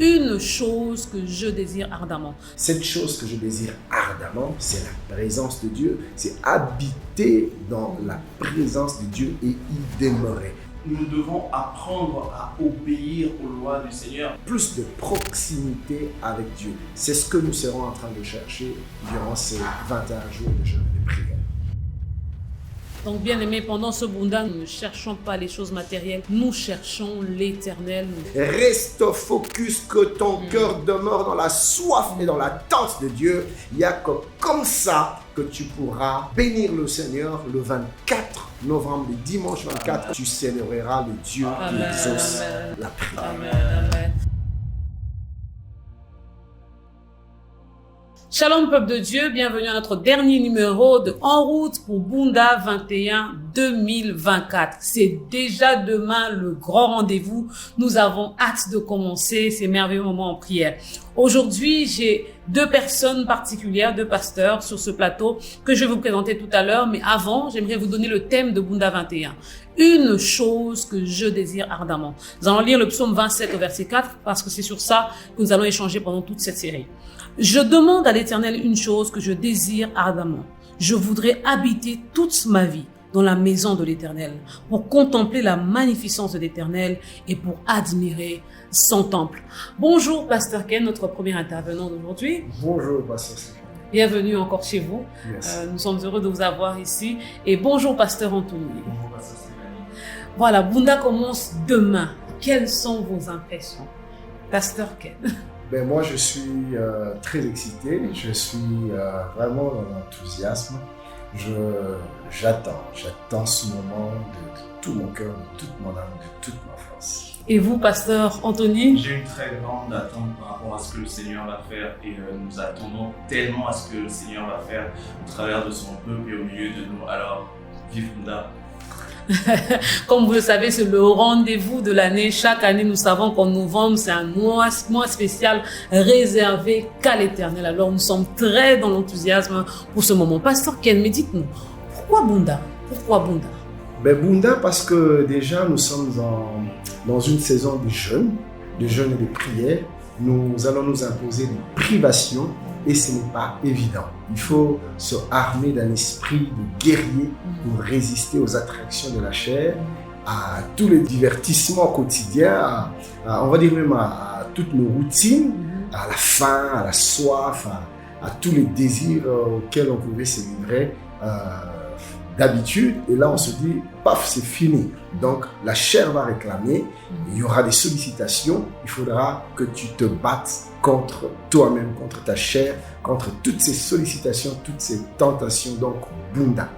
Une chose que je désire ardemment. Cette chose que je désire ardemment, c'est la présence de Dieu. C'est habiter dans la présence de Dieu et y demeurer. Nous devons apprendre à obéir aux lois du Seigneur. Plus de proximité avec Dieu. C'est ce que nous serons en train de chercher durant ces 21 jours de jeûne et de prière. Donc bien aimé, pendant ce Bunda, nous ne cherchons pas les choses matérielles, nous cherchons l'Éternel. Reste focus, que ton cœur demeure dans la soif et dans l'attente de Dieu. Il n'y a que comme ça que tu pourras bénir le Seigneur le 24 novembre, le dimanche 24. Tu célébreras le Dieu qui exauce la prière. Amen, amen. Shalom peuple de Dieu, bienvenue à notre dernier numéro de En route pour Bunda 21 2024. C'est déjà demain le grand rendez-vous. Nous avons hâte de commencer ces merveilleux moments en prière. Aujourd'hui, j'ai deux personnes particulières, deux pasteurs sur ce plateau que je vais vous présenter tout à l'heure. Mais avant, j'aimerais vous donner le thème de Bunda 21. Une chose que je désire ardemment. Nous allons lire le psaume 27 au verset 4 parce que c'est sur ça que nous allons échanger pendant toute cette série. Je demande à l'Éternel une chose que je désire ardemment. Je voudrais habiter toute ma vie dans la maison de l'Éternel pour contempler la magnificence de l'Éternel et pour admirer son temple. Bonjour Pasteur Ken, notre premier intervenant d'aujourd'hui. Bonjour Pasteur Ken. Bienvenue encore chez vous. Yes. Nous sommes heureux de vous avoir ici. Et bonjour Pasteur Anthony. Bonjour, Pasteur Stéphanie. Voilà, Bunda commence demain. Quelles sont vos impressions? Pasteur Ken. Ben moi, je suis très excité, je suis vraiment dans l'enthousiasme. J'attends ce moment de tout mon cœur, de toute mon âme, de toute ma force. Et vous, Pasteur Anthony? J'ai une très grande attente par rapport à ce que le Seigneur va faire et nous attendons tellement à ce que le Seigneur va faire au travers de son peuple et au milieu de nous. Alors, vive Bunda! Comme vous le savez, c'est le rendez-vous de l'année. Chaque année, nous savons qu'en novembre, c'est un mois spécial réservé qu'à l'Éternel. Alors, nous sommes très dans l'enthousiasme pour ce moment. Pasteur Ken, mais dites-nous, pourquoi Bunda? Pourquoi Bunda? Ben Bunda, parce que déjà, nous sommes dans une saison de jeûne et de prière. Nous allons nous imposer des privations et ce n'est pas évident. Il faut se armer d'un esprit de guerrier pour résister aux attractions de la chair, à tous les divertissements quotidiens, on va dire même à toutes nos routines, à la faim, à la soif, à tous les désirs auxquels on pouvait se livrer d'habitude. Et là, on se dit, paf, c'est fini. Donc, la chair va réclamer, il y aura des sollicitations, il faudra que tu te battes contre toi-même, contre ta chair, contre toutes ces sollicitations, toutes ces tentations. Donc, Bunda.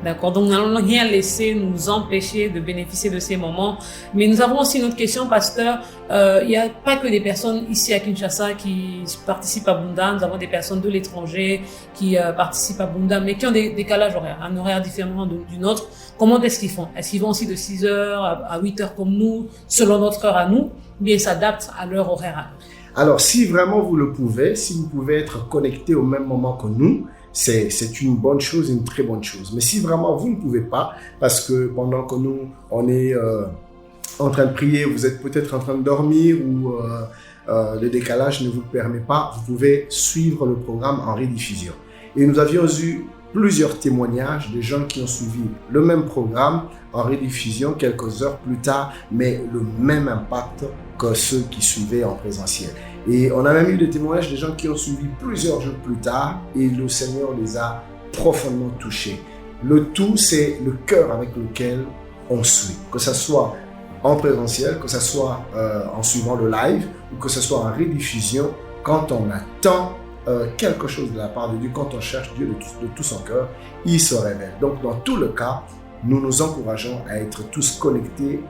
D'accord, donc nous n'allons rien laisser nous empêcher de bénéficier de ces moments. Mais nous avons aussi une autre question, Pasteur. Il n'y a pas que des personnes ici à Kinshasa qui participent à Bunda. Nous avons des personnes de l'étranger qui participent à Bunda, mais qui ont des décalages horaires, un horaire différent du nôtre. Comment est-ce qu'ils font? Est-ce qu'ils vont aussi de 6h à 8h comme nous, selon notre heure à nous, ou bien ils s'adaptent à leur horaire à nous? Alors, si vraiment vous le pouvez, si vous pouvez être connecté au même moment que nous, c'est une bonne chose, une très bonne chose. Mais si vraiment vous ne pouvez pas, parce que pendant que nous, on est en train de prier, vous êtes peut-être en train de dormir ou le décalage ne vous le permet pas, vous pouvez suivre le programme en rediffusion. Et nous avions eu plusieurs témoignages de gens qui ont suivi le même programme en rediffusion quelques heures plus tard, mais le même impact que ceux qui suivaient en présentiel. Et on a même eu des témoignages de gens qui ont suivi plusieurs jours plus tard et le Seigneur les a profondément touchés. Le tout, c'est le cœur avec lequel on suit, que ce soit en présentiel, que ce soit en suivant le live ou que ce soit en rediffusion. Quand on attend quelque chose de la part de Dieu, quand on cherche Dieu de tout son cœur, il se révèle. Donc dans tout le cas, nous nous encourageons à être tous connectés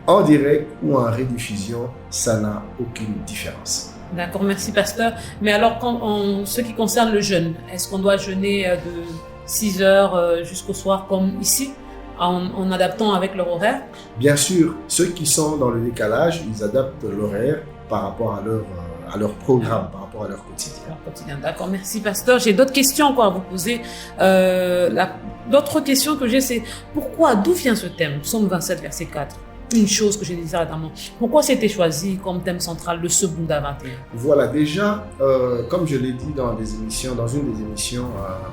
en direct ou en rediffusion, ça n'a aucune différence. D'accord, merci Pasteur. Mais alors, en ce qui concerne le jeûne, est-ce qu'on doit jeûner de 6h jusqu'au soir comme ici, en adaptant avec leur horaire? Bien sûr, ceux qui sont dans le décalage, ils adaptent l'horaire par rapport à leur programme, par rapport à leur quotidien. D'accord, merci Pasteur. J'ai d'autres questions encore à vous poser. L'autre question que j'ai, c'est d'où vient ce thème, Psaume 27, verset 4? une chose que je désire ardemment. Pourquoi c'était choisi comme thème central de ce Bunda 21? Voilà, déjà, comme je l'ai dit dans une des émissions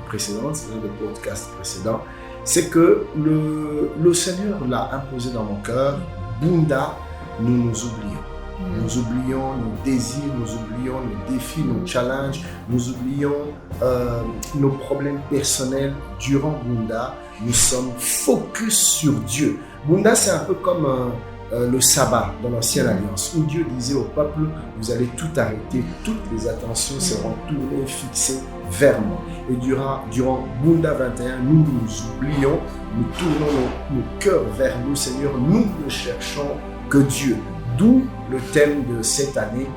précédentes, un des podcasts précédents, c'est que le Seigneur l'a imposé dans mon cœur. Bunda, nous nous oublions. Nous oublions nos désirs, nous oublions nos défis, nos challenges, nous oublions nos problèmes personnels. Durant Bunda, nous sommes focus sur Dieu. Bunda, c'est un peu comme le sabbat dans l'Ancienne Alliance, où Dieu disait au peuple, vous allez tout arrêter, toutes les attentions seront tournées, fixées vers moi. Et durant Bunda 21, nous nous oublions, nous tournons nos cœurs vers nous, Seigneur, nous ne cherchons que Dieu. D'où le thème de cette année,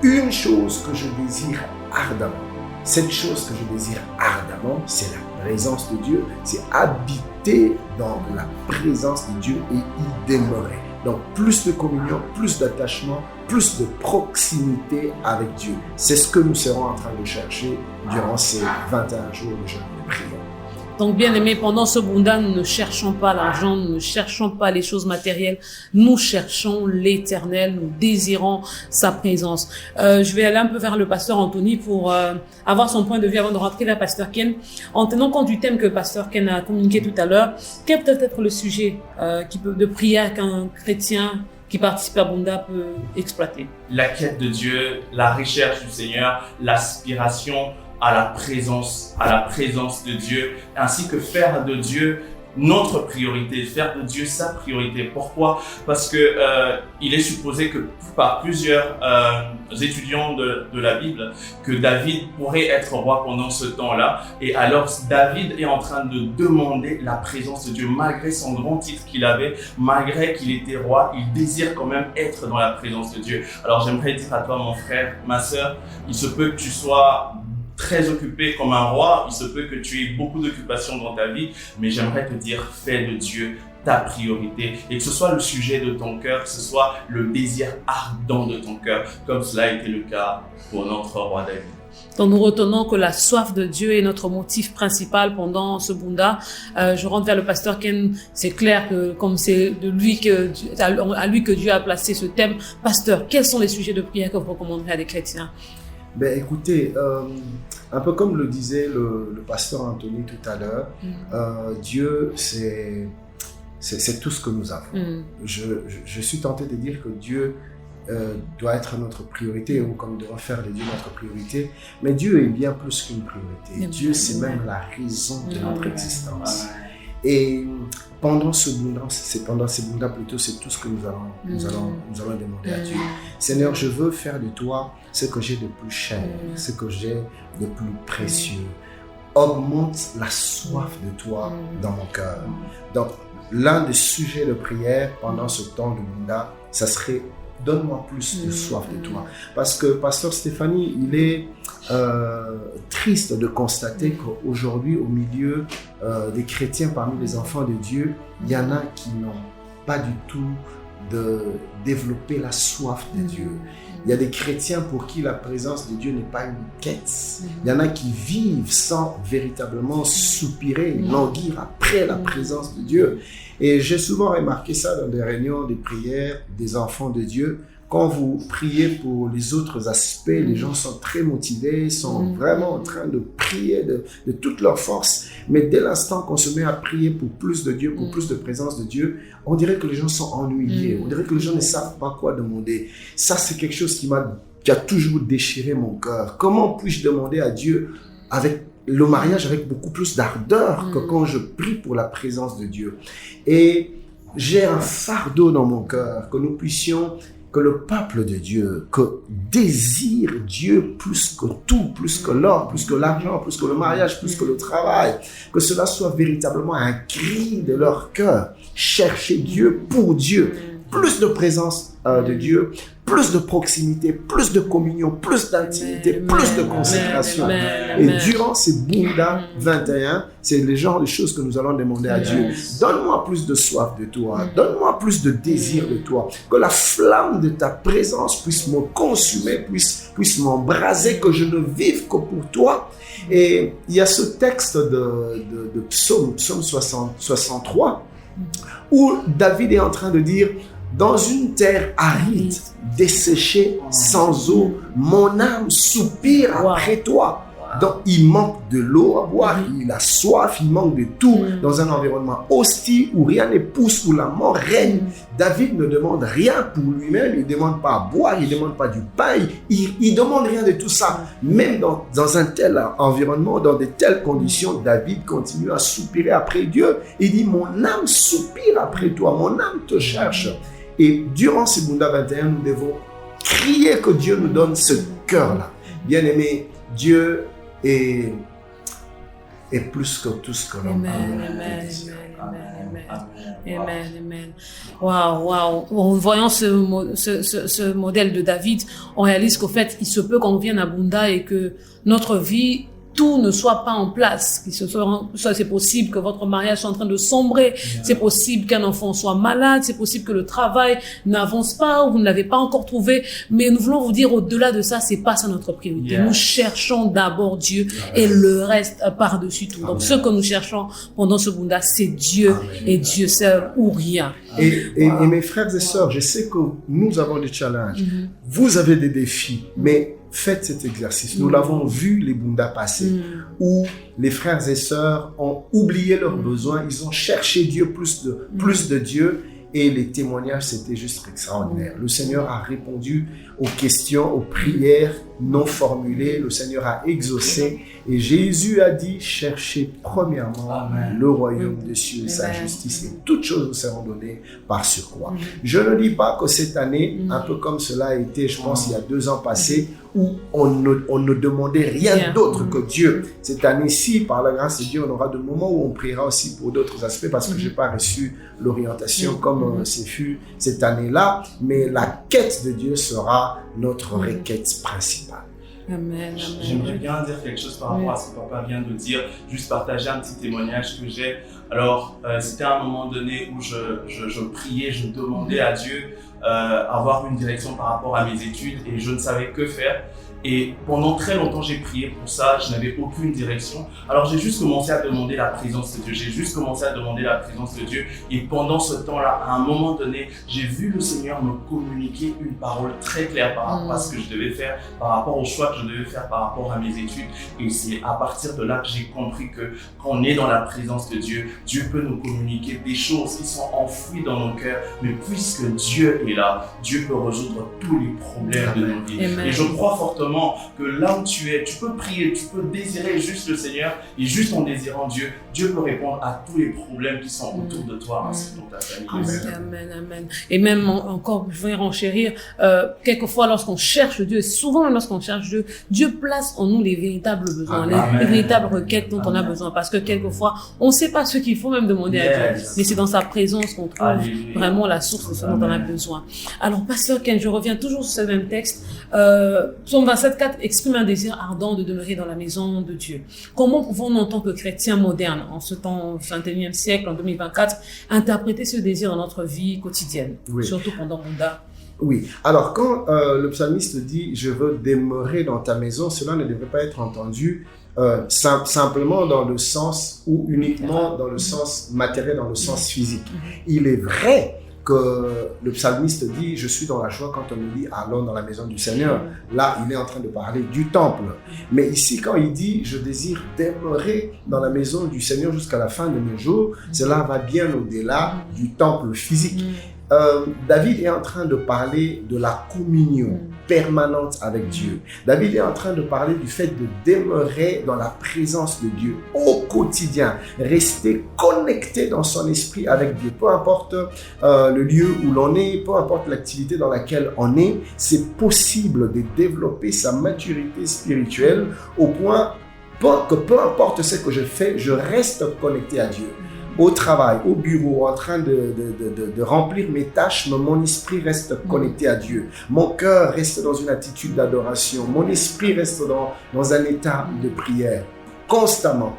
une chose que je désire ardemment. Cette chose que je désire ardemment, c'est la présence de Dieu, c'est habiter dans la présence de Dieu et y demeurer. Donc plus de communion, plus d'attachement, plus de proximité avec Dieu. C'est ce que nous serons en train de chercher durant ces 21 jours de jeûne de prière. Donc, bien aimé, pendant ce Bunda, nous ne cherchons pas l'argent, nous ne cherchons pas les choses matérielles, nous cherchons l'Éternel, nous désirons sa présence. Je vais aller un peu vers le pasteur Anthony pour avoir son point de vue avant de rentrer vers pasteur Ken. En tenant compte du thème que pasteur Ken a communiqué tout à l'heure, quel peut être le sujet de prière qu'un chrétien qui participe à Bunda peut exploiter? La quête de Dieu, la recherche du Seigneur, l'aspiration à la présence de Dieu, ainsi que faire de Dieu notre priorité, faire de Dieu sa priorité. Pourquoi? Parce que il est supposé que par plusieurs étudiants de la Bible, que David pourrait être roi pendant ce temps-là. Et alors David est en train de demander la présence de Dieu, malgré son grand titre qu'il avait, malgré qu'il était roi, il désire quand même être dans la présence de Dieu. Alors j'aimerais dire à toi, mon frère, ma sœur, il se peut que tu sois très occupé comme un roi, il se peut que tu aies beaucoup d'occupations dans ta vie, mais j'aimerais te dire, fais de Dieu ta priorité et que ce soit le sujet de ton cœur, que ce soit le désir ardent de ton cœur, comme cela a été le cas pour notre roi David. Donc nous retenons que la soif de Dieu est notre motif principal pendant ce Bunda. Je rentre vers le pasteur Ken. C'est clair que comme c'est de lui à lui que Dieu a placé ce thème. Pasteur, quels sont les sujets de prière que vous recommanderez à des chrétiens? Ben écoutez, un peu comme le disait le pasteur Anthony tout à l'heure, Dieu c'est tout ce que nous avons. Je suis tenté de dire que Dieu doit être notre priorité, ou comme devons faire de Dieu notre priorité, mais Dieu est bien plus qu'une priorité. Dieu, c'est même la raison de notre existence. Et pendant ce Bunda, c'est tout ce que nous allons demander à Dieu. Seigneur, je veux faire de toi ce que j'ai de plus cher, ce que j'ai de plus précieux. Augmente la soif de toi dans mon cœur. Donc, l'un des sujets de prière pendant ce temps de Bunda, ça serait donne-moi plus de soif de toi. Parce que pasteur Stéphanie, il est triste de constater qu'aujourd'hui, au milieu des chrétiens, parmi les enfants de Dieu, il y en a qui n'ont pas du tout développé la soif de Dieu. Il y a des chrétiens pour qui la présence de Dieu n'est pas une quête. Il y en a qui vivent sans véritablement soupirer, languir après la présence de Dieu. Et j'ai souvent remarqué ça dans des réunions de prière des enfants de Dieu. Quand vous priez pour les autres aspects, les gens sont très motivés, sont vraiment en train de prier de toute leur force. Mais dès l'instant qu'on se met à prier pour plus de Dieu, pour plus de présence de Dieu, on dirait que les gens sont ennuyés. On dirait que les gens ne savent pas quoi demander. Ça, c'est quelque chose qui a toujours déchiré mon cœur. Comment puis-je demander à Dieu avec le mariage avec beaucoup plus d'ardeur que quand je prie pour la présence de Dieu? Et j'ai un fardeau dans mon cœur que nous puissions, que le peuple de Dieu, que désire Dieu plus que tout, plus que l'or, plus que l'argent, plus que le mariage, plus que le travail, que cela soit véritablement un cri de leur cœur. Chercher Dieu pour Dieu, plus de présence de Dieu, plus de proximité, plus de communion, plus d'intimité, plus de consécration. Et durant ces Bunda 21, c'est le genre de choses que nous allons demander à Dieu. Donne-moi plus de soif de toi, donne-moi plus de désir de toi, que la flamme de ta présence puisse me consumer, puisse m'embraser, que je ne vive que pour toi. Et il y a ce texte de Psaume 63, où David est en train de dire dans une terre aride, desséchée, sans eau, mon âme soupire après toi. Donc, il manque de l'eau à boire, il a soif, il manque de tout. Dans un environnement hostile où rien ne pousse, où la mort règne, David ne demande rien pour lui-même, il ne demande pas à boire, il ne demande pas du pain, il ne demande rien de tout ça. Même dans un tel environnement, dans de telles conditions, David continue à soupirer après Dieu. Il dit, mon âme soupire après toi, mon âme te cherche. Et durant ce Bunda 21, nous devons crier que Dieu nous donne ce cœur-là. Bien-aimé, Dieu est plus que tout ce que l'on peut. Amen. Waouh. En voyant ce modèle de David, on réalise qu'au fait, il se peut qu'on vienne à Bunda et que notre vie, tout ne soit pas en place. C'est possible que votre mariage soit en train de sombrer. C'est possible qu'un enfant soit malade. C'est possible que le travail n'avance pas ou vous ne l'avez pas encore trouvé. Mais nous voulons vous dire, au-delà de ça, c'est pas ça notre priorité. Nous cherchons d'abord Dieu et le reste par-dessus tout. Donc, ce que nous cherchons pendant ce Bunda, c'est Dieu et Dieu seul ou rien. Et mes frères et sœurs, je sais que nous avons des challenges. Vous avez des défis, mais faites cet exercice. Nous l'avons vu les Bundas passer, où les frères et sœurs ont oublié leurs besoins, ils ont cherché Dieu, plus de Dieu, et les témoignages, c'était juste extraordinaire. Le Seigneur a répondu aux questions, aux prières non formulées. Le Seigneur a exaucé. Et Jésus a dit, cherchez premièrement le royaume des cieux et sa justice, et toutes choses vous seront données par surcroît. Je ne dis pas que cette année, un peu comme cela a été, je pense, il y a 2 ans passés, où on ne demandait rien d'autre que Dieu. Cette année-ci, par la grâce de Dieu, on aura des moments où on priera aussi pour d'autres aspects, parce que je n'ai pas reçu l'orientation comme c'est fut cette année-là, mais la quête de Dieu sera notre requête principale. Amen. J'aimerais bien dire quelque chose par rapport à ce que papa vient de dire, juste partager un petit témoignage que j'ai. Alors, c'était à un moment donné où je priais, je demandais à Dieu avoir une direction par rapport à mes études et je ne savais que faire. Et pendant très longtemps, j'ai prié pour ça, je n'avais aucune direction. Alors j'ai juste commencé à demander la présence de Dieu, Et pendant ce temps-là, à un moment donné, j'ai vu le Seigneur me communiquer une parole très claire par rapport à ce que je devais faire, par rapport au choix que je devais faire, par rapport à mes études. Et c'est à partir de là que j'ai compris que quand on est dans la présence de Dieu, Dieu peut nous communiquer des choses qui sont enfouies dans nos cœurs. Mais puisque Dieu est là, Dieu peut résoudre tous les problèmes de nos vies. Amen. Et je crois fortement que là où tu es, tu peux prier, tu peux désirer juste le Seigneur et juste en désirant Dieu, Dieu peut répondre à tous les problèmes qui sont autour de toi ainsi que dans ta famille. Amen. Et même encore, je vais renchérir, quelquefois lorsqu'on cherche Dieu, souvent même lorsqu'on cherche Dieu, Dieu place en nous les véritables besoins, les véritables requêtes dont on a besoin, parce que quelquefois, on ne sait pas ce qu'il faut même demander à Dieu, mais c'est dans sa présence qu'on trouve vraiment la source de ce dont on a besoin. Alors, Pasteur Ken, je reviens toujours sur ce même texte. Psaume 27:4 exprime un désir ardent de demeurer dans la maison de Dieu. Comment pouvons-nous, en tant que chrétiens modernes, en ce temps, au XXIe siècle, en 2024, interpréter ce désir dans notre vie quotidienne, surtout pendant Bunda? Oui. Alors, quand le psalmiste dit « Je veux demeurer dans ta maison », cela ne devrait pas être entendu simplement dans le sens ou uniquement dans le sens matériel, dans le sens physique. Il est vrai que le psalmiste dit « Je suis dans la joie » quand on me dit « Allons dans la maison du Seigneur ». Là, il est en train de parler du temple. Mais ici, quand il dit « Je désire demeurer dans la maison du Seigneur jusqu'à la fin de mes jours », cela va bien au-delà du temple physique. David est en train de parler de la communion permanente avec Dieu. David est en train de parler du fait de demeurer dans la présence de Dieu au quotidien, rester connecté dans son esprit avec Dieu. Peu importe le lieu où l'on est, peu importe l'activité dans laquelle on est, c'est possible de développer sa maturité spirituelle au point que peu importe ce que je fais, je reste connecté à Dieu. Au travail, au bureau, en train de remplir mes tâches, mon esprit reste connecté à Dieu. Mon cœur reste dans une attitude d'adoration. Mon esprit reste dans un état de prière. Constamment.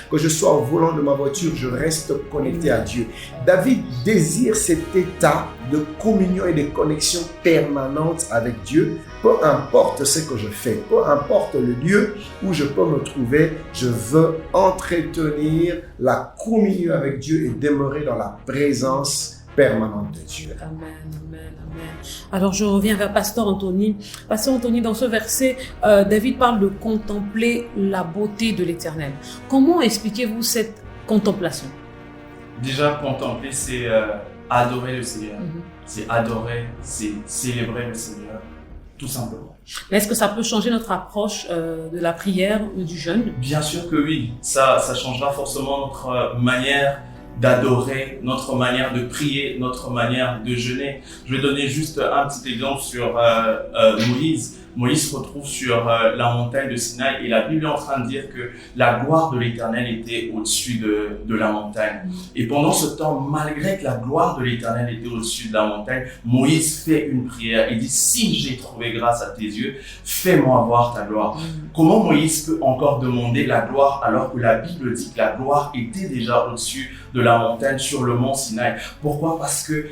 Que je sois au volant de ma voiture, je reste connecté à Dieu. David désire cet état de communion et de connexion permanente avec Dieu. Peu importe ce que je fais, peu importe le lieu où je peux me trouver, je veux entretenir la communion avec Dieu et demeurer dans la présence permanente de Dieu. Amen, amen, amen. Alors je reviens vers Pasteur Anthony. Pasteur Anthony, dans ce verset, David parle de contempler la beauté de l'Éternel. Comment expliquez-vous cette contemplation? Déjà, contempler, c'est adorer le Seigneur. C'est adorer, c'est célébrer le Seigneur, tout simplement. Mais est-ce que ça peut changer notre approche de la prière ou du jeûne? Bien sûr que oui. Ça changera forcément notre manière d'adorer, notre manière de prier, notre manière de jeûner. Je vais donner juste un petit exemple sur Moïse. Moïse se retrouve sur la montagne de Sinaï et la Bible est en train de dire que la gloire de l'Éternel était au-dessus de la montagne. Et pendant ce temps, malgré que la gloire de l'Éternel était au-dessus de la montagne, Moïse fait une prière et dit « Si j'ai trouvé grâce à tes yeux, fais-moi voir ta gloire. » Comment Moïse peut encore demander la gloire alors que la Bible dit que la gloire était déjà au-dessus de la montagne sur le mont Sinaï? Pourquoi? Parce que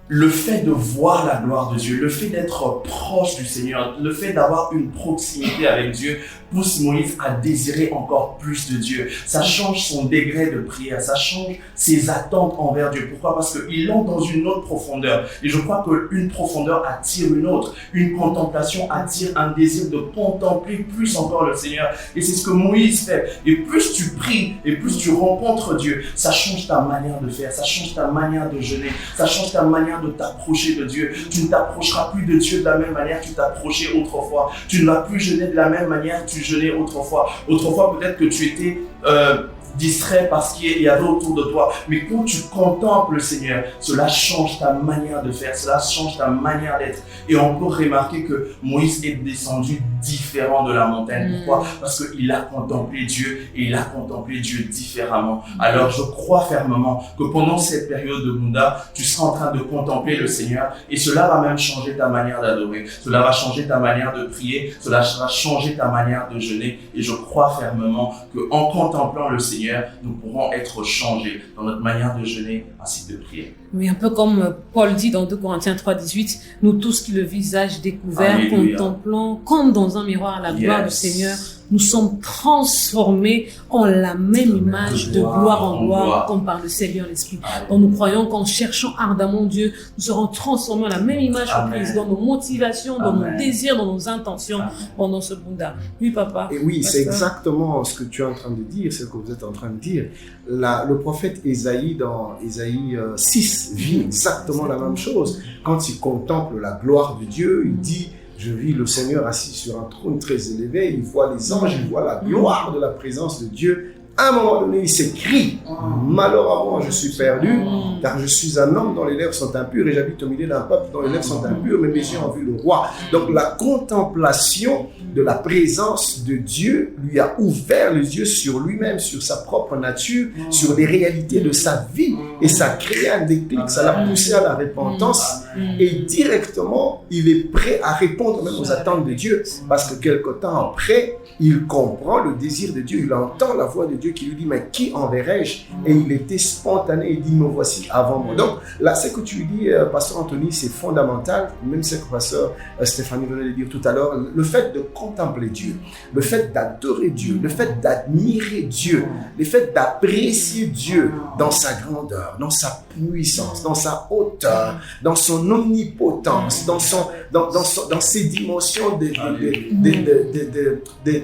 le fait de voir la gloire de Dieu, le fait d'être proche du Seigneur, le fait d'avoir une proximité avec Dieu pousse Moïse à désirer encore plus de Dieu. Ça change son degré de prière, ça change ses attentes envers Dieu. Pourquoi? Parce qu'il entre dans une autre profondeur. Et je crois qu'une profondeur attire une autre. Une contemplation attire un désir de contempler plus encore le Seigneur. Et c'est ce que Moïse fait. Et plus tu pries et plus tu rencontres Dieu, ça change ta manière de faire, ça change ta manière de jeûner, ça change ta manière de t'approcher de Dieu. Tu ne t'approcheras plus de Dieu de la même manière que tu t'approchais autrefois. Tu ne vas plus jeûner de la même manière que tu jeûnais autrefois. Autrefois, peut-être que tu étais distrait parce qu'il y avait autour de toi. Mais quand tu contemples le Seigneur, cela change ta manière de faire, cela change ta manière d'être. Et on peut remarquer que Moïse est descendu différent de la montagne. Pourquoi? Parce qu'il a contemplé Dieu et il a contemplé Dieu différemment. Alors je crois fermement que pendant cette période de Bunda, tu seras en train de contempler le Seigneur et cela va même changer ta manière d'adorer. Cela va changer ta manière de prier, cela va changer ta manière de jeûner. Et je crois fermement qu'en contemplant le Seigneur, nous pourrons être changés dans notre manière de jeûner ainsi que de prier. Oui, un peu comme Paul dit dans 2 Corinthiens 3,18, nous tous qui le visage découvert, Alléluia. Contemplant comme dans un miroir la gloire du Seigneur, nous sommes transformés en la même image de gloire en gloire, comme par le Seigneur l'Esprit. Donc nous croyons qu'en cherchant ardemment Dieu, nous serons transformés en la même image que Christ, dans nos motivations, dans nos désirs, dans nos intentions pendant ce Bunda. Oui, papa. Et oui, c'est exactement ce que tu es en train de dire, c'est ce que vous êtes en train de dire. Le prophète Ésaïe, dans Ésaïe 6, vit exactement la même chose. Quand il contemple la gloire de Dieu, il dit: je vis le Seigneur assis sur un trône très élevé, il voit les anges, il voit la gloire de la présence de Dieu. À un moment donné, il s'écrie: malheur à moi, je suis perdu, car je suis un homme dont les lèvres sont impures et j'habite au milieu d'un peuple dont les lèvres sont impures, mais mes yeux ont vu le roi. Donc la contemplation de la présence de Dieu lui a ouvert les yeux sur lui-même, sur sa propre nature, sur les réalités de sa vie, et ça a créé un déclic, ça l'a poussé à la repentance, et directement il est prêt à répondre même aux attentes de Dieu, parce que quelque temps après, il comprend le désir de Dieu, il entend la voix de Dieu qui lui dit: mais qui enverrai-je? Et il était spontané, il dit: me voici, avant moi. Donc là, ce que tu dis, Pasteur Anthony, c'est fondamental, même ce que Pasteur Stéphanie venait de dire tout à l'heure, le fait de contempler Dieu, le fait d'adorer Dieu, le fait d'admirer Dieu, le fait d'apprécier Dieu dans sa grandeur, dans sa puissance, dans sa hauteur, dans son omnipotence, dans ses dimensions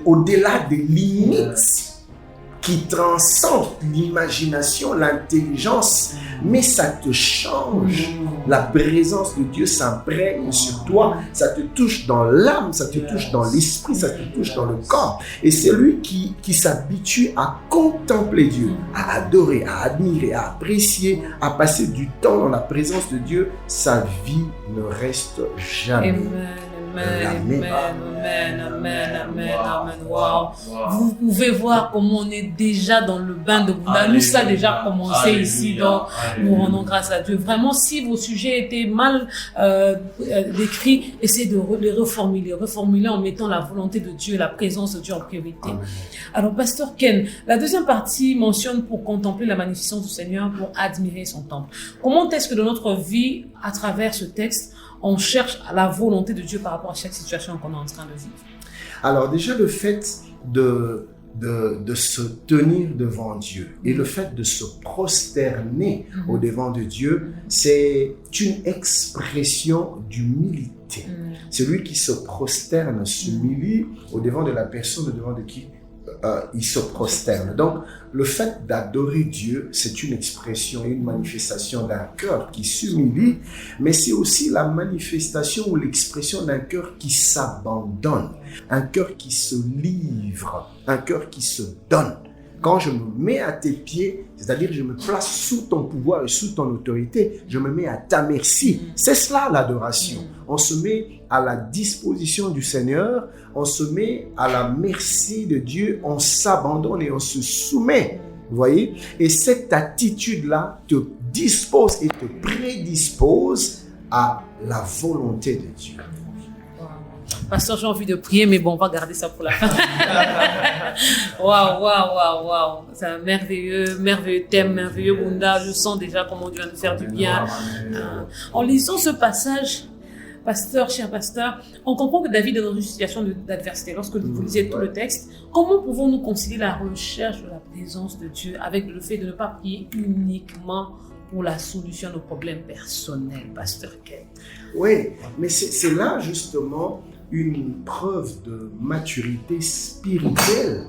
au-delà des limites qui transcende l'imagination, l'intelligence, mais ça te change. La présence de Dieu s'imprègne sur toi, ça te touche dans l'âme, ça te touche dans l'esprit, ça te touche dans le corps. Et c'est lui qui s'habitue à contempler Dieu, à adorer, à admirer, à apprécier, à passer du temps dans la présence de Dieu. Sa vie ne reste jamais. Amen, amen, amen, amen, amen. Wow. Vous pouvez voir comment on est déjà dans le bain de Bunda. Nous, ça a déjà commencé ici, donc nous rendons grâce à Dieu. Vraiment, si vos sujets étaient mal décrits, essayez de les reformuler en mettant la volonté de Dieu, la présence de Dieu en priorité. Alors, Pasteur Ken, la deuxième partie mentionne pour contempler la magnificence du Seigneur, pour admirer son temple. Comment est-ce que dans notre vie, à travers ce texte, on cherche la volonté de Dieu par rapport à chaque situation qu'on est en train de vivre? Alors déjà, le fait de se tenir devant Dieu. Et le fait de se prosterner au-devant de Dieu, c'est une expression d'humilité. Celui qui se prosterne s'humilie au-devant de la personne au-devant de qui il se prosterne. Donc, le fait d'adorer Dieu, c'est une expression et une manifestation d'un cœur qui s'humilie, mais c'est aussi la manifestation ou l'expression d'un cœur qui s'abandonne, un cœur qui se livre, un cœur qui se donne. Quand je me mets à tes pieds, c'est-à-dire je me place sous ton pouvoir et sous ton autorité, je me mets à ta merci. C'est cela l'adoration. On se met à la disposition du Seigneur, on se met à la merci de Dieu, on s'abandonne et on se soumet. Vous voyez? Et cette attitude-là te dispose et te prédispose à la volonté de Dieu. Pasteur, j'ai envie de prier, mais bon, on va garder ça pour la fin. Waouh. C'est un merveilleux thème, merveilleux Bunda. Je sens déjà comment Dieu va nous faire du bien. En lisant ce passage, cher pasteur, on comprend que David est dans une situation d'adversité. Lorsque vous lisez tout le texte, comment pouvons-nous concilier la recherche de la présence de Dieu avec le fait de ne pas prier uniquement pour la solution à nos problèmes personnels, pasteur Ken? Oui, mais c'est là justement une preuve de maturité spirituelle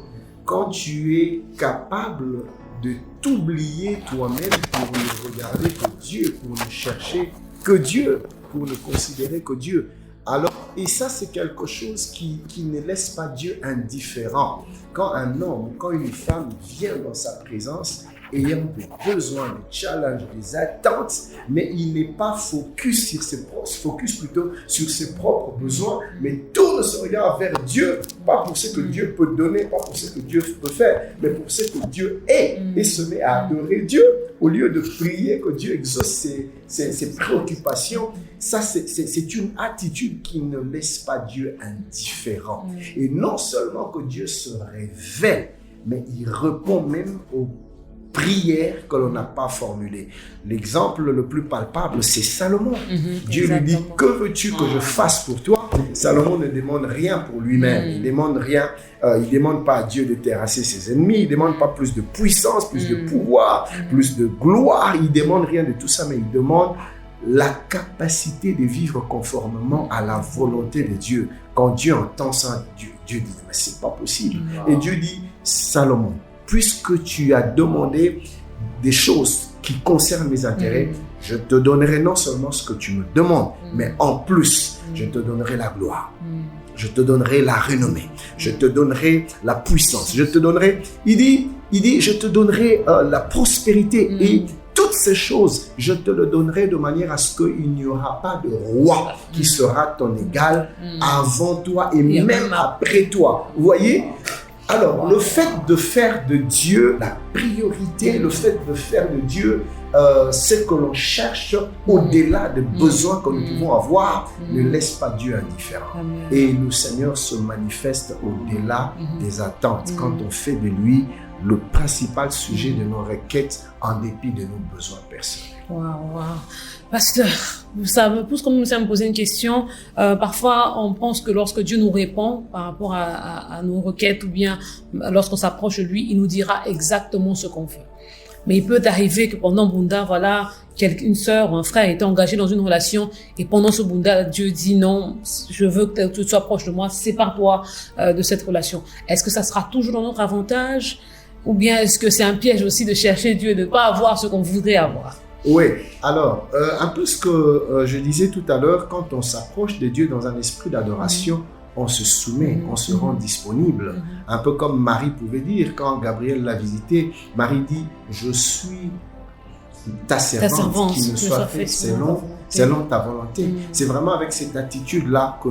quand tu es capable de t'oublier toi-même pour ne regarder que Dieu, pour ne chercher que Dieu, pour ne considérer que Dieu. Alors, et ça, c'est quelque chose qui ne laisse pas Dieu indifférent. Quand un homme, quand une femme vient dans sa présence, ayant des besoins, des challenges, des attentes, mais il n'est pas focus sur ses propres besoins, mais tourne son regard vers Dieu, pas pour ce que Dieu peut donner, pas pour ce que Dieu peut faire, mais pour ce que Dieu est, et se met à adorer Dieu, au lieu de prier que Dieu exauce ses préoccupations. Ça, c'est une attitude qui ne laisse pas Dieu indifférent. Et non seulement que Dieu se révèle, mais il répond même aux prière que l'on n'a pas formulée. L'exemple le plus palpable, c'est Salomon. Dieu lui dit, que veux-tu que je fasse pour toi? Salomon ne demande rien pour lui-même. Il demande rien. Il demande pas à Dieu de terrasser ses ennemis. Il demande pas plus de puissance, plus de pouvoir, plus de gloire. Il demande rien de tout ça, mais il demande la capacité de vivre conformément à la volonté de Dieu. Quand Dieu entend ça, Dieu dit, mais c'est pas possible. Et Dieu dit, Salomon, puisque tu as demandé des choses qui concernent mes intérêts, je te donnerai non seulement ce que tu me demandes, mais en plus, je te donnerai la gloire. Je te donnerai la renommée. Je te donnerai la puissance. Je te donnerai, il dit, je te donnerai la prospérité et toutes ces choses, je te le donnerai de manière à ce qu'il n'y aura pas de roi qui sera ton égal avant toi et même après toi. Vous voyez? Alors, le fait de faire de Dieu la priorité, le fait de faire de Dieu ce que l'on cherche au-delà des besoins que nous pouvons avoir, ne laisse pas Dieu indifférent. Et le Seigneur se manifeste au-delà des attentes quand on fait de lui le principal sujet de nos requêtes en dépit de nos besoins personnels. Waouh. Pasteur, ça me pousse comme ça à me poser une question. Parfois, on pense que lorsque Dieu nous répond par rapport à nos requêtes ou bien lorsqu'on s'approche de lui, il nous dira exactement ce qu'on veut. Mais il peut arriver que pendant Bunda, voilà, une sœur ou un frère était engagé dans une relation et pendant ce Bunda, Dieu dit non, je veux que tu sois proche de moi, sépare-toi de cette relation. Est-ce que ça sera toujours dans notre avantage ou bien est-ce que c'est un piège aussi de chercher Dieu, de ne pas avoir ce qu'on voudrait avoir? Oui, alors, un peu ce que je disais tout à l'heure, quand on s'approche de Dieu dans un esprit d'adoration, on se soumet, on se rend disponible. Un peu comme Marie pouvait dire, quand Gabriel l'a visité, Marie dit, je suis ta servante, qui ne soit faite selon ta volonté. C'est vraiment avec cette attitude-là que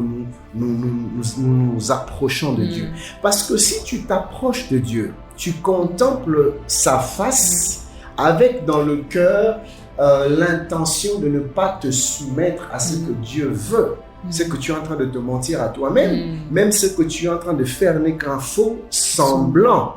nous approchons de Dieu. Parce que si tu t'approches de Dieu, tu contemples sa face avec dans le cœur l'intention de ne pas te soumettre à ce que Dieu veut. Ce que tu es en train de te mentir à toi-même, même ce que tu es en train de faire n'est qu'un faux semblant.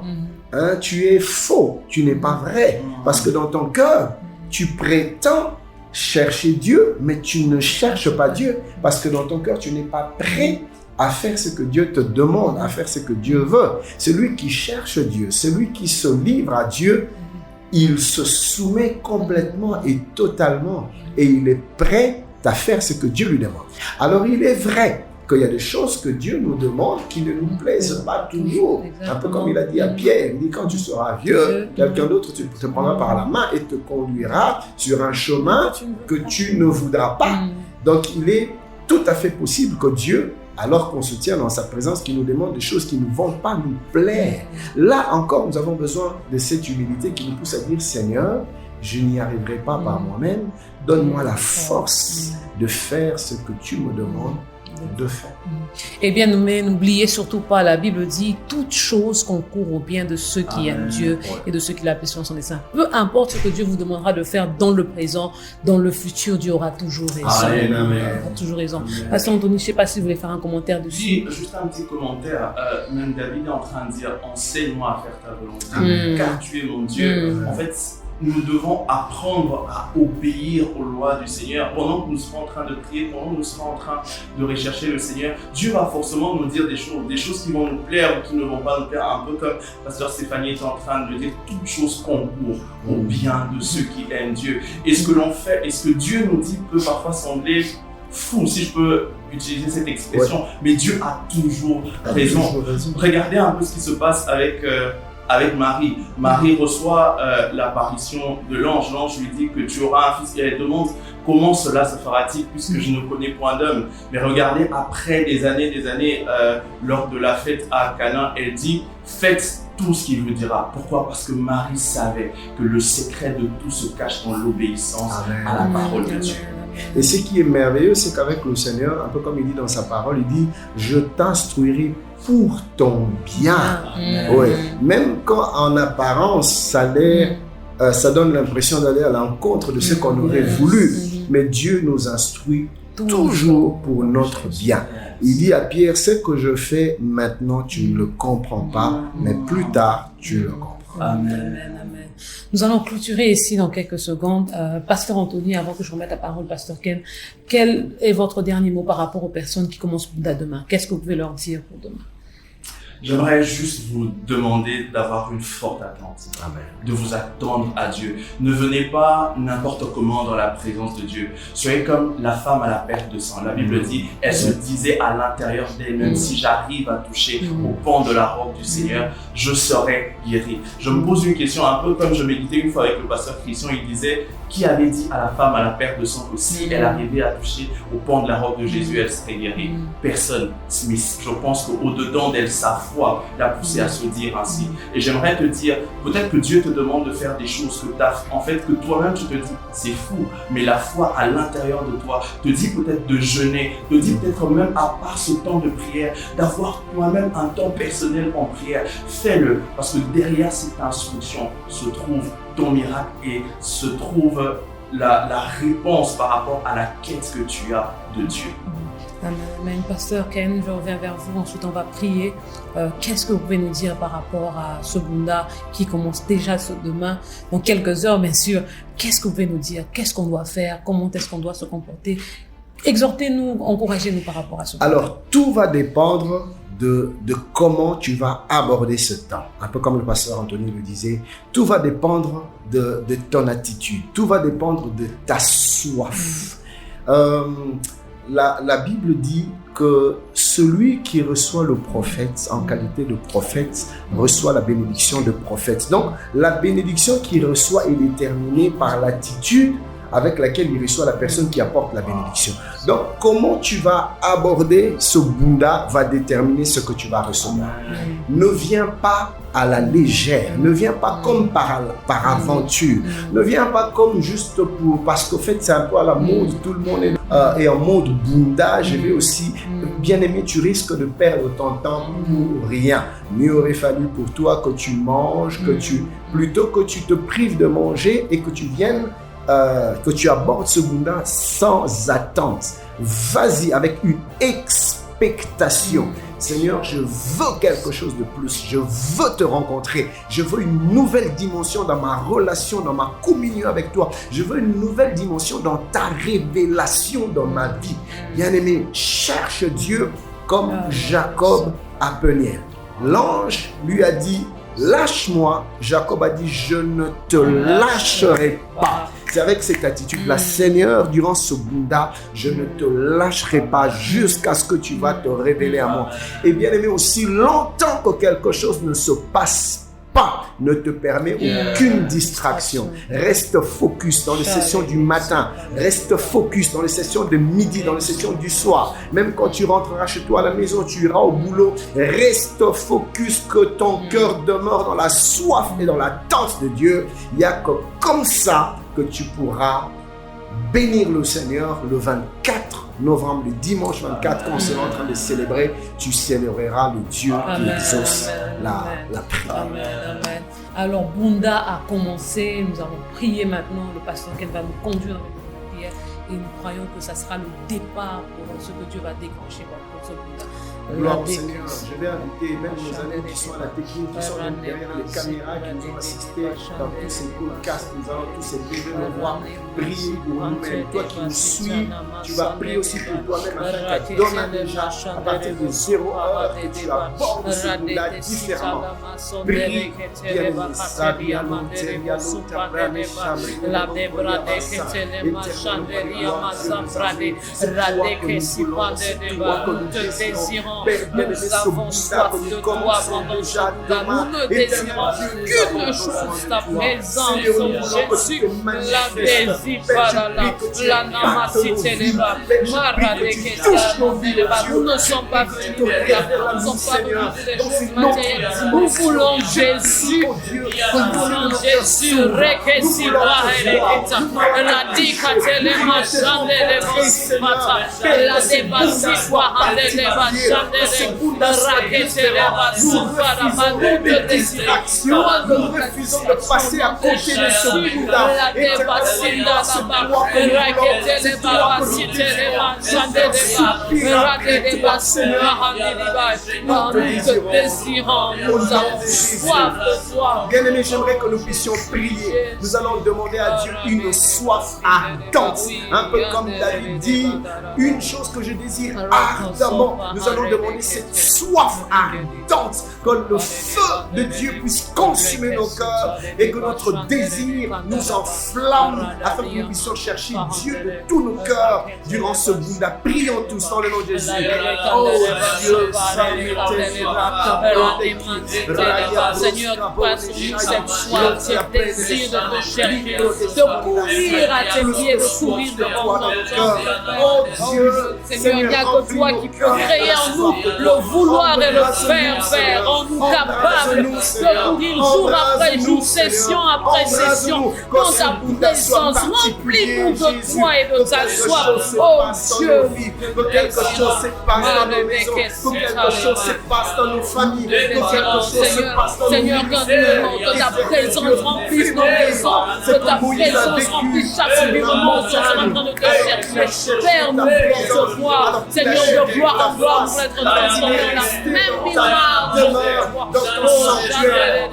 Tu es faux, tu n'es pas vrai. Parce que dans ton cœur, tu prétends chercher Dieu, mais tu ne cherches pas Dieu parce que dans ton cœur, tu n'es pas prêt à faire ce que Dieu te demande, à faire ce que Dieu veut. Celui qui cherche Dieu, celui qui se livre à Dieu, il se soumet complètement et totalement et il est prêt à faire ce que Dieu lui demande. Alors, il est vrai qu'il y a des choses que Dieu nous demande qui ne nous plaisent pas toujours. Un peu comme il a dit à Pierre, il dit quand tu seras vieux, quelqu'un d'autre te prendra par la main et te conduira sur un chemin que tu ne voudras pas. Donc, il est tout à fait possible que Dieu, alors qu'on se tient dans sa présence, qui nous demande des choses qui ne vont pas nous plaire. Là encore, nous avons besoin de cette humilité qui nous pousse à dire, Seigneur, je n'y arriverai pas par moi-même, donne-moi la force de faire ce que tu me demandes de faire. Eh bien, n'oubliez surtout pas, la Bible dit toutes choses concourent au bien de ceux qui aiment Dieu et de ceux qui l'appellent selon son dessein. Peu importe ce que Dieu vous demandera de faire dans le présent, dans le futur, Dieu aura toujours raison. Amen. Il aura toujours raison. Pasteur Anthony, je ne sais pas si vous voulez faire un commentaire dessus. Oui, juste un petit commentaire. Même David est en train de dire, enseigne-moi à faire ta volonté, car tu es mon Dieu. En fait, nous devons apprendre à obéir aux lois du Seigneur. Pendant que nous serons en train de prier, pendant que nous serons en train de rechercher le Seigneur, Dieu va forcément nous dire des choses qui vont nous plaire ou qui ne vont pas nous plaire. Un peu comme Pasteur Stéphanie est en train de dire, toutes choses concourent au bien de ceux qui aiment Dieu. Et ce que l'on fait, et ce que Dieu nous dit peut parfois sembler fou, si je peux utiliser cette expression, mais Dieu a toujours raison. Regardez un peu ce qui se passe avec Marie. Marie reçoit l'apparition de l'ange. L'ange lui dit que tu auras un fils. Et elle demande comment cela se fera-t-il puisque je ne connais point d'homme. Mais regardez, après des années, lors de la fête à Cana, elle dit faites tout ce qu'il vous dira. Pourquoi? Parce que Marie savait que le secret de tout se cache dans l'obéissance à la parole de Dieu. Et ce qui est merveilleux, c'est qu'avec le Seigneur, un peu comme il dit dans sa parole, il dit « Je t'instruirai pour ton bien ». Ouais. Même quand en apparence, ça donne l'impression d'aller à l'encontre de ce qu'on aurait voulu. Mais Dieu nous instruit toujours pour notre bien. Il dit à Pierre, ce que je fais maintenant, tu ne le comprends pas, mais plus tard, tu le comprends. Amen. Nous allons clôturer ici dans quelques secondes. Pasteur Anthony, avant que je remette la parole, Pasteur Ken, quel est votre dernier mot par rapport aux personnes qui commencent Bouddha demain? Qu'est-ce que vous pouvez leur dire pour demain? J'aimerais juste vous demander d'avoir une forte attente, de vous attendre à Dieu. Ne venez pas n'importe comment dans la présence de Dieu. Soyez comme la femme à la perte de sang. La Bible dit, elle se disait à l'intérieur d'elle-même, si j'arrive à toucher au pan de la robe du Seigneur, je serai guéri. Je me pose une question un peu comme je méditais une fois avec le pasteur Christian, il disait, qui avait dit à la femme à la perte de sang que si elle arrivait à toucher au pan de la robe de Jésus, elle serait guérie? Personne. Mais je pense qu'au-dedans d'elle, sa foi l'a poussée à se dire ainsi. Et j'aimerais te dire, peut-être que Dieu te demande de faire des choses que toi-même tu te dis, c'est fou, mais la foi à l'intérieur de toi te dit peut-être de jeûner, te dit peut-être même à part ce temps de prière, d'avoir toi-même un temps personnel en prière. Fais-le, parce que derrière cette instruction se trouve ton miracle et se trouve la réponse par rapport à la quête que tu as de Dieu. Amen. Pasteur Ken, je reviens vers vous, ensuite on va prier. Qu'est-ce que vous pouvez nous dire par rapport à ce Bunda qui commence déjà demain, dans quelques heures bien sûr? Qu'est-ce que vous pouvez nous dire? Qu'est-ce qu'on doit faire? Comment est-ce qu'on doit se comporter? Exhortez-nous, encouragez-nous par rapport à ce Bunda. Alors, tout va dépendre de comment tu vas aborder ce temps. Un peu comme le pasteur Anthony le disait, tout va dépendre de ton attitude, tout va dépendre de ta soif. La Bible dit que celui qui reçoit le prophète en qualité de prophète reçoit la bénédiction de prophète. Donc, la bénédiction qu'il reçoit est déterminée par l'attitude avec laquelle il reçoit la personne qui apporte la bénédiction. Donc, comment tu vas aborder ce Bunda va déterminer ce que tu vas recevoir. Ne viens pas à la légère, ne viens pas comme par aventure, ne viens pas comme juste parce qu'en fait c'est un peu à la mode, tout le monde est en mode Bunda, je vais aussi, bien aimé, tu risques de perdre ton temps pour rien. Mieux aurait fallu pour toi que tu manges, plutôt que tu te prives de manger et que tu viennes que tu abordes ce Bunda sans attente. Vas-y avec une expectation expectation. Seigneur, je veux quelque chose de plus. Je veux te rencontrer. Je veux une nouvelle dimension dans ma relation, dans ma communion avec toi. Je veux une nouvelle dimension dans ta révélation dans ma vie. Bien-aimé, cherche Dieu comme Jacob à Peniel. L'ange lui a dit, lâche-moi. Jacob a dit, je ne te lâcherai pas. C'est avec cette attitude-là, Seigneur, durant ce Bunda, je ne te lâcherai pas jusqu'à ce que tu vas te révéler à moi. Et bien aimé, aussi longtemps que quelque chose ne se passe pas, ne te permet aucune distraction. Reste focus dans les sessions du matin. Reste focus dans les sessions de midi, dans les sessions du soir. Même quand tu rentreras chez toi à la maison, tu iras au boulot. Reste focus, que ton cœur demeure dans la soif et dans l'attente de Dieu. Il n'y a que comme ça que tu pourras bénir le Seigneur le 24 novembre, le dimanche 24, quand on sera en train de célébrer, tu célébreras le Dieu qui exauce la prière. Amen, amen. Alors, Bunda a commencé, nous allons prier maintenant, le pasteur Ken va nous conduire dans la prière et nous croyons que ça sera le départ pour ce que Dieu va déclencher pour ce Bunda. Gloire au Seigneur, je vais inviter même nos amis qui sont à la technique, qui sont derrière les caméras, qui nous ont assistés dans tous ces podcasts, nous allons tous lever nos voix, prier pour nous-mêmes. Toi qui nous suis, tu vas prier aussi pour toi-même afin qu'elle donne déjà à partir de 0 heure que tu abordes ce Bunda différemment. Prie, bien-aimé, Sabia, Monteria, Lotabrane, Chamri, nous avons soif de toi pendant ce Bunda. Nous ne désirons qu'une chose, ta présence, Jésus. La désir, la namasiteleba, maradeketeleba. Nous ne sommes pas venus pour la, nous ne sommes pas venus pour des choses matérielles. Nous voulons Jésus. Nous voulons Jésus. Rekesibra eleketa, la dikatelema chandeleba simata, la debasibwa handeleba chandeleba, raketeleba supara, nous te désirons. Nous refusons de passer à côté de ce Bunda. La débasinda là-bas, raketeleba, basiteleba, chandeleba, raketeleba, supara, nous te désirons. Nous avons soif de toi. Bien-aimés, j'aimerais que nous puissions prier. Nous allons demander à Dieu une soif ardente. Un peu comme David dit, une chose que je désire ardemment. Nous allons demander cette soif ardente, que le feu de Dieu puisse consumer nos cœurs et que notre désir nous enflamme afin que nous puissions chercher Dieu de tous nos cœurs durant ce Bunda. Prions tous dans le nom de Jésus. Oh Dieu, Seigneur, passe sur cette soif, ce désir de te chercher, de courir à tes pieds, de courir devant ton cœur. Oh Dieu, Seigneur, il n'y a que toi qui peux créer en nous le vouloir et le faire, en nous capable de courir jour après jour, session après session, dans ta présence. Remplis-nous de toi et de ta soif. Oh Dieu, que quelque chose se passe dans nos maisons, que quelque chose se passe dans nos familles, que quelque chose se passe dans nos Seigneur, que ta présence remplisse nos maisons, que ta présence remplisse chaque environnement, sur ce matin de te chercher. Père, nous voulons te voir, Seigneur, de gloire en gloire, pour être transformé dans la même image de toi. dans ton sanctuaire,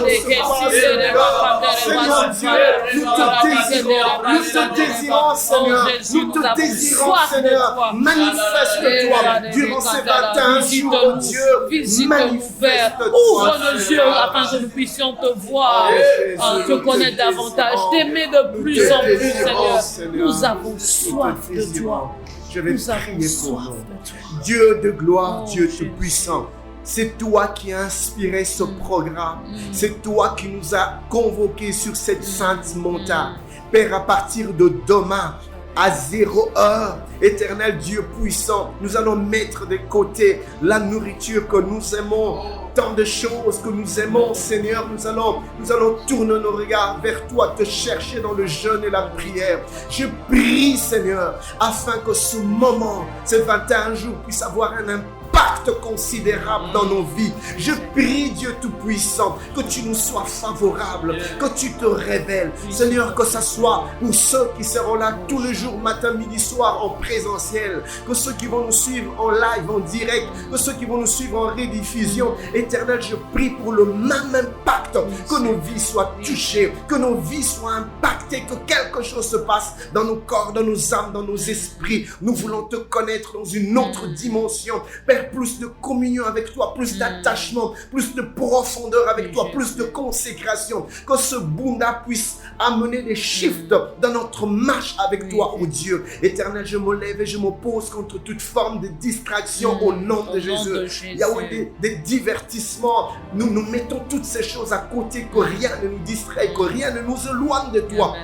et que quelque chose se passe. Seigneur Dieu, nous te désirons, Seigneur, nous te désirons, Seigneur, manifeste-toi durant ces 21 jours, Dieu, manifeste-toi. Ouvre nos yeux afin que nous puissions te voir, te connaître davantage, t'aimer de plus en plus, Seigneur. Nous avons soif de toi. Je vais prier pour nous. Dieu de gloire, Dieu tout-puissant, c'est toi qui as inspiré ce programme. C'est toi qui nous as convoqués sur cette sainte montagne. Père, à partir de demain, à 0 heure, éternel Dieu puissant, nous allons mettre de côté la nourriture que nous aimons tant de choses que nous aimons, Seigneur. Nous allons tourner nos regards vers toi, te chercher dans le jeûne et la prière. Je prie, Seigneur, afin que ce moment, ces 21 jours, puisse avoir un impact considérable dans nos vies. Je prie, Dieu Tout-Puissant, que tu nous sois favorable, que tu te révèles. Seigneur, que ce soit pour ceux qui seront là tous les jours, matin, midi, soir, en présentiel, que ceux qui vont nous suivre en live, en direct, que ceux qui vont nous suivre en rediffusion. Éternel, je prie pour le même impact, que nos vies soient touchées, que nos vies soient impactées, que quelque chose se passe dans nos corps, dans nos âmes, dans nos esprits. Nous voulons te connaître dans une autre dimension. Père, plus de communion avec toi, plus d'attachement, plus de profondeur avec toi, plus de consécration. Que ce Bunda puisse amener des shifts dans notre marche avec toi, oh Dieu. Éternel, je me lève et je m'oppose contre toute forme de distraction au nom de Jésus. Il y a eu des divertissements. Nous mettons toutes ces choses à côté, que rien ne nous distrait, que rien ne nous éloigne de toi.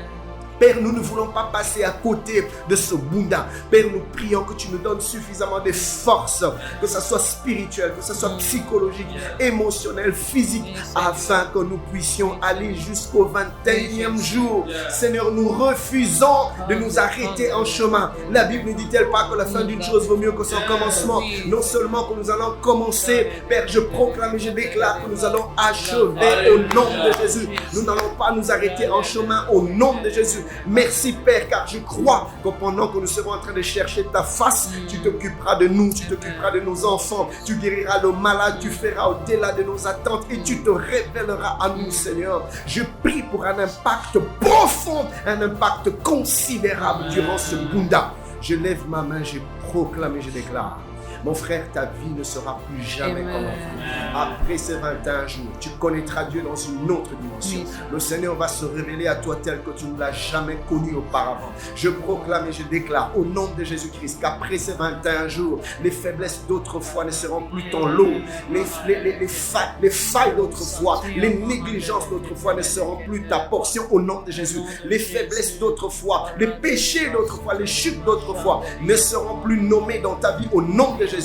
Père, nous ne voulons pas passer à côté de ce Bunda. Père, nous prions que tu nous donnes suffisamment de force, que ce soit spirituel, que ce soit psychologique, émotionnel, physique, afin que nous puissions aller jusqu'au 21e jour. Seigneur, nous refusons de nous arrêter en chemin. La Bible ne dit-elle pas que la fin d'une chose vaut mieux que son commencement? Non seulement que nous allons commencer, Père, je proclame et je déclare que nous allons achever au nom de Jésus. Nous n'allons pas nous arrêter en chemin au nom de Jésus. Merci Père, car je crois que pendant que nous serons en train de chercher ta face, tu t'occuperas de nous, tu t'occuperas de nos enfants, tu guériras le malade, tu feras au-delà de nos attentes et tu te révéleras à nous, Seigneur. Je prie pour un impact profond, un impact considérable durant ce Bunda. Je lève ma main, je proclame et je déclare. Mon frère, ta vie ne sera plus jamais comme avant. Après ces 21 jours, tu connaîtras Dieu dans une autre dimension. Oui. Le Seigneur va se révéler à toi tel que tu ne l'as jamais connu auparavant. Je proclame et je déclare au nom de Jésus-Christ qu'après ces 21 jours, les faiblesses d'autrefois ne seront plus ton lot. Les failles d'autrefois, les négligences d'autrefois ne seront plus ta portion au nom de Jésus. Les faiblesses d'autrefois, les péchés d'autrefois, les chutes d'autrefois ne seront plus nommés dans ta vie au nom de Jésus.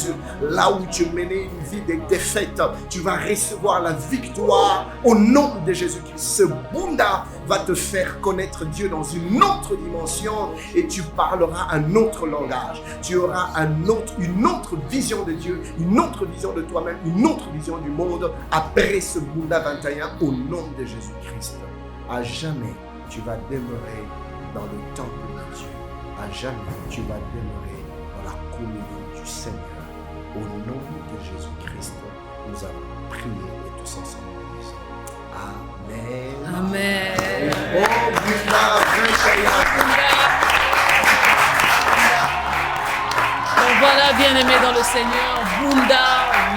Là où tu menais une vie de défaite, tu vas recevoir la victoire au nom de Jésus-Christ. Ce Bunda va te faire connaître Dieu dans une autre dimension et tu parleras un autre langage. Tu auras une autre vision de Dieu, une autre vision de toi-même, une autre vision du monde après ce Bunda 21 au nom de Jésus-Christ. À jamais, tu vas demeurer dans le temple de Dieu. À jamais, tu vas demeurer dans la communion du Seigneur. Au nom de Jésus-Christ, nous avons prié et tous ensemble. Amen. Amen. Oh, Donc voilà, bien-aimés dans le Seigneur, Bunda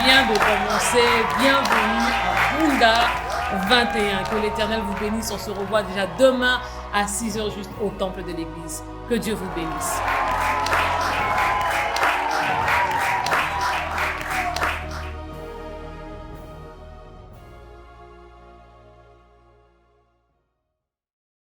vient de commencer. Bienvenue à Bunda 21. Que l'Éternel vous bénisse. On se revoit déjà demain à 6h juste au temple de l'église. Que Dieu vous bénisse.